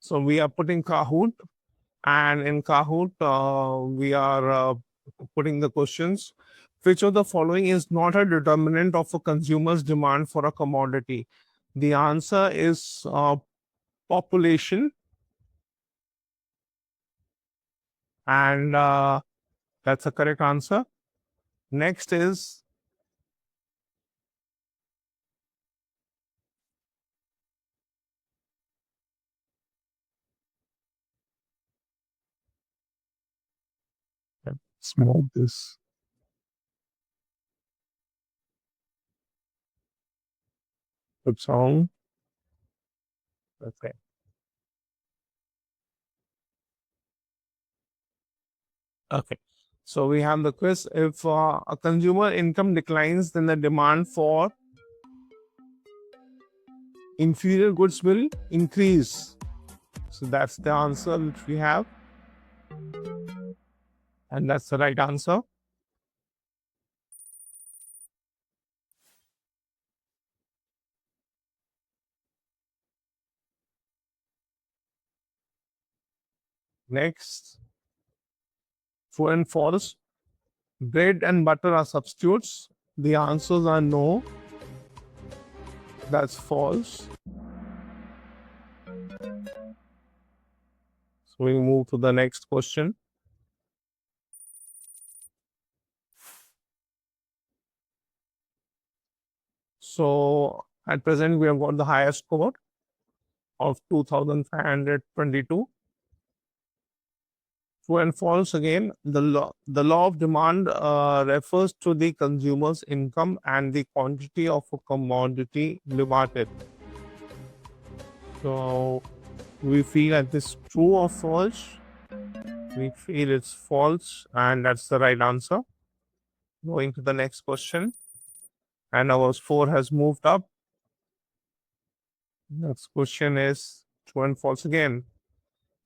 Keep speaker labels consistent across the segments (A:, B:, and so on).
A: So we are putting Kahoot, and in Kahoot, we are putting the questions. Which of the following is not a determinant of a consumer's demand for a commodity? The answer is population, and that's a correct answer. Next is small this. Good song. Okay. Okay. So we have the quiz. If a consumer income declines, then the demand for inferior goods will increase. So that's the answer which we have. And that's the right answer. Next, true and false. Bread and butter are substitutes. The answers are no. That's false. So we move to the next question. So at present, we have got the highest score of 2,522. True and false again. The law of demand refers to the consumer's income and the quantity of a commodity demanded. So we feel that this true or false. We feel it's false, and that's the right answer. Going to the next question, and our score has moved up. Next question is true and false again.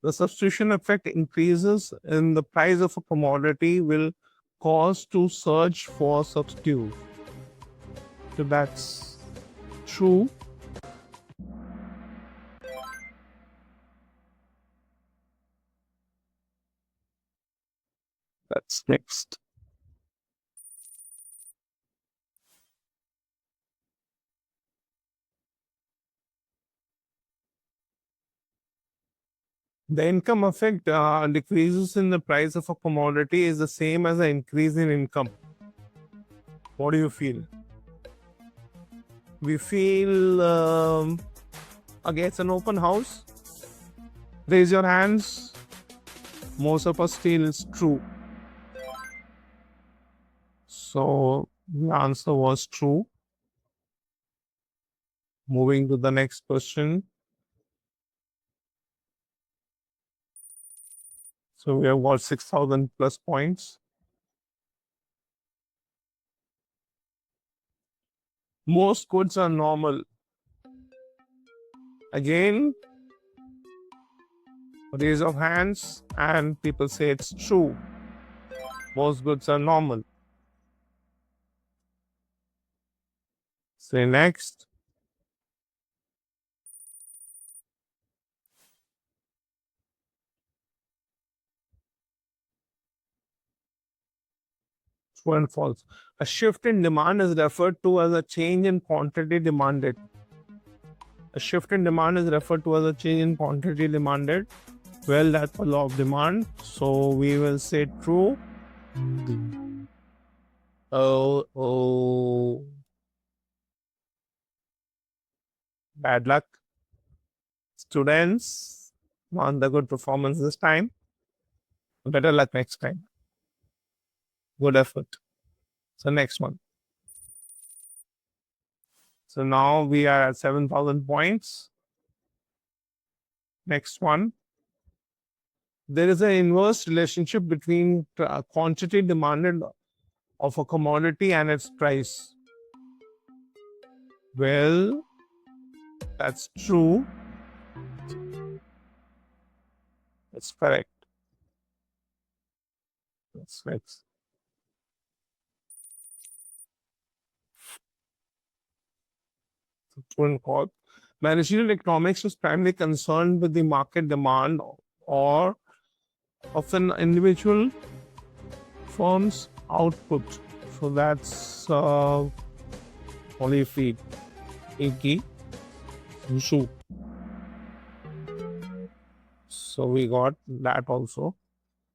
A: The substitution effect increases in the price of a commodity will cause to search for substitute. So that's true. That's next. The income effect decreases in the price of a commodity is the same as an increase in income. What do you feel? We feel again, it's an open house. Raise your hands. Most of us feel it's true. So the answer was true. Moving to the next question. So we have got 6,000 plus points. Most goods are normal. Again, raise of hands, and people say it's true. Most goods are normal. Say next. True and false. A shift in demand is referred to as a change in quantity demanded. A shift in demand is referred to as a change in quantity demanded. Well, that's a law of demand. So we will say true. Oh. Bad luck. Students, on the good performance this time. Better luck next time. Good effort. So next one. So now we are at 7,000 points. Next one. There is an inverse relationship between quantity demanded of a commodity and its price. Well, that's true. That's correct. That's next. So true and false. Managerial economics is primarily concerned with the market demand or of an individual firm's output. So that's only feed. Iki, Wushu. So we got that also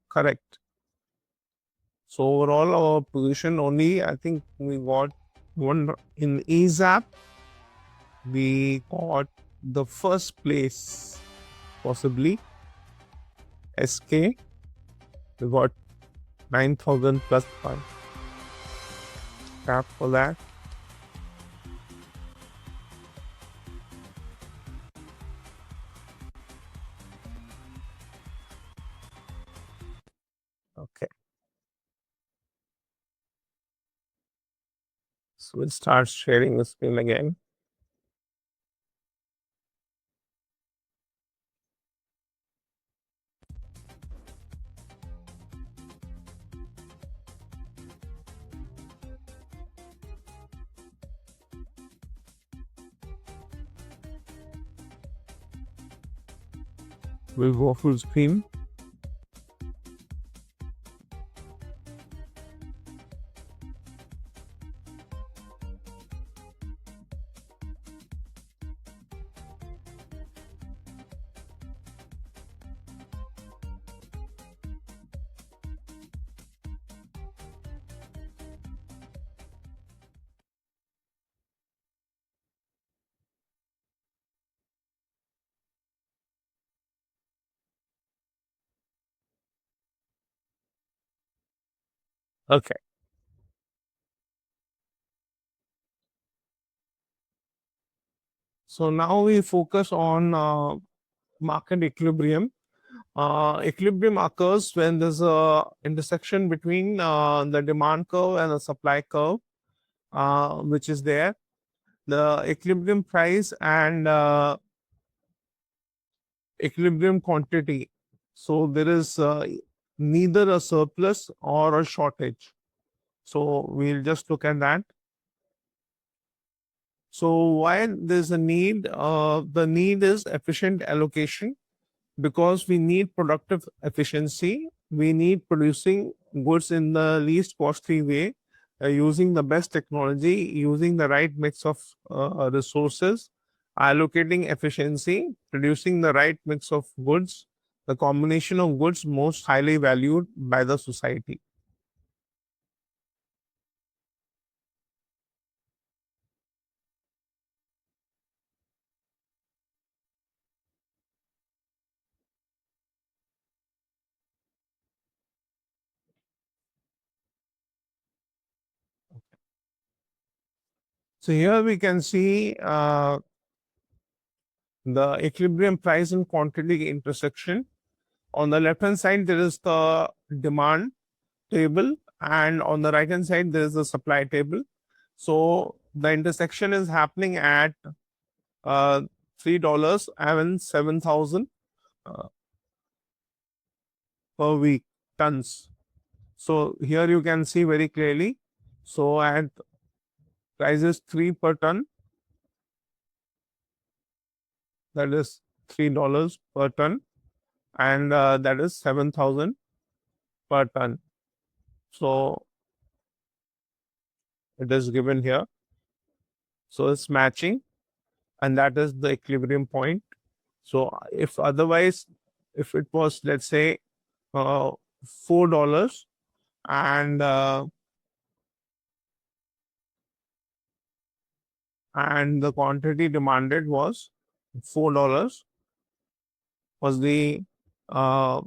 A: correct. So overall, our position only, I think we got one in ESAP. We got the first place, possibly. SK, we got 9,000 plus 5. Tap for that. Okay. So we'll start sharing the screen again. We'll go full screen. Okay. So now we focus on market equilibrium. Equilibrium occurs when there's a intersection between the demand curve and the supply curve, which is there. The equilibrium price and equilibrium quantity. So there is neither a surplus or a shortage. So we'll just look at that. So why there's a need? The need is efficient allocation because we need productive efficiency. We need producing goods in the least costly way, using the best technology, using the right mix of resources, allocating efficiency, producing the right mix of goods, the combination of goods most highly valued by the society. So here we can see the equilibrium price and quantity intersection. On the left hand side, there is the demand table, and on the right hand side, there is the supply table. So the intersection is happening at uh, $3 and 7,000 uh, per week tons. So here you can see very clearly. So at prices 3 per ton, that is $3 per ton, and that is 7,000 per ton. So it is given here. So it's matching, and that is the equilibrium point. So if otherwise, if it was, let's say, $4 and the quantity demanded was $4 was the uh,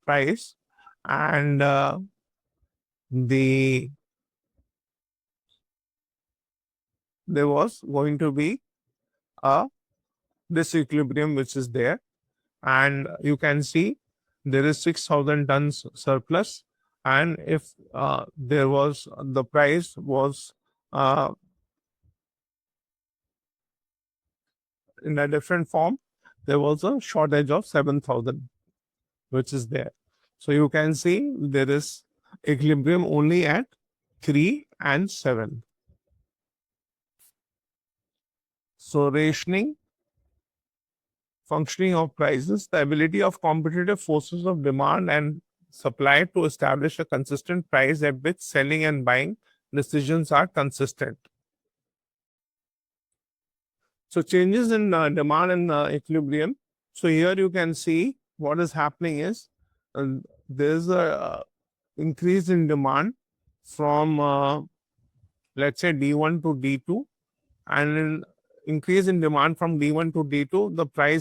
A: price, and the there was going to be a disequilibrium which is there, and you can see there is 6,000 tons surplus, and if there was the price was uh, in a different form, there was a shortage of 7,000 which is there. So you can see there is equilibrium only at 3 and 7. So rationing, functioning of prices, the ability of competitive forces of demand and supply to establish a consistent price at which selling and buying decisions are consistent. So changes in demand and equilibrium. So here you can see what is happening is there's a increase in demand from let's say D1 to D2, and in increase in demand from D1 to D2, the price